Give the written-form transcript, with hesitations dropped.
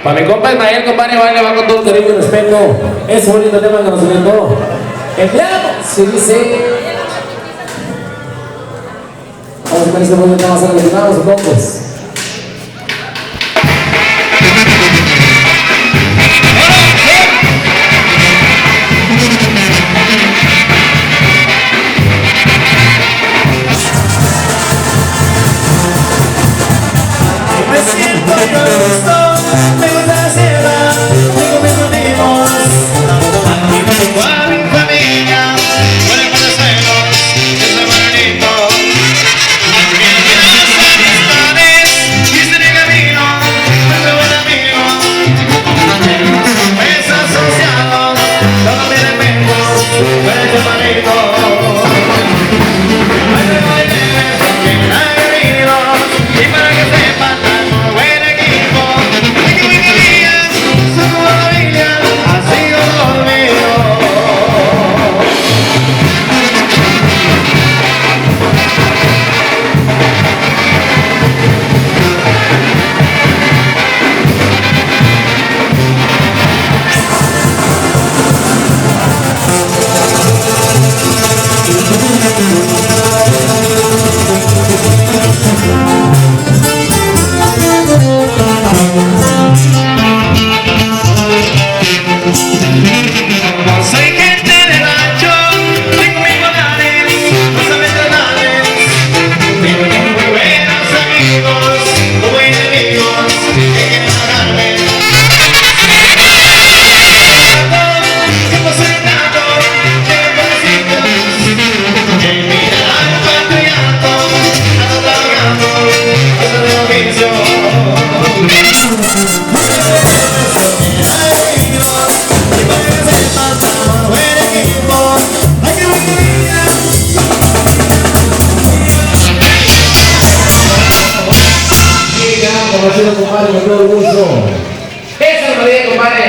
Para mi compa Ismael, compadre, vale, va con todo cariño y respeto. Ese bonito tema que nos inventó. Empleado, se dice. Vamos a ver este bonito tema, se lo disfrutamos entonces. Me siento yo gusto, me gusta la selva, tengo mis amigos, aquí tengo a mi familia, huele con los celos, yo soy Manuelito. Mientras las amistades, hice mi camino, me soy buen amigo, mis asociados, todos mis enemigos, huele con Manuelito. Y para que sepan, buen equipo, que mi familia, su familia, ha sido conmigo. Soy gente de rancho, tengo mis modales, cosas totales. Tengo muy buenos amigos, muy enemigos que quieren pagarme. Siempre soñando, tengo conocidos que mirarán cuando llanto, ando trabajando, haciendo el oficio. Compadre, con todo el gusto. Eso es lo que compadre.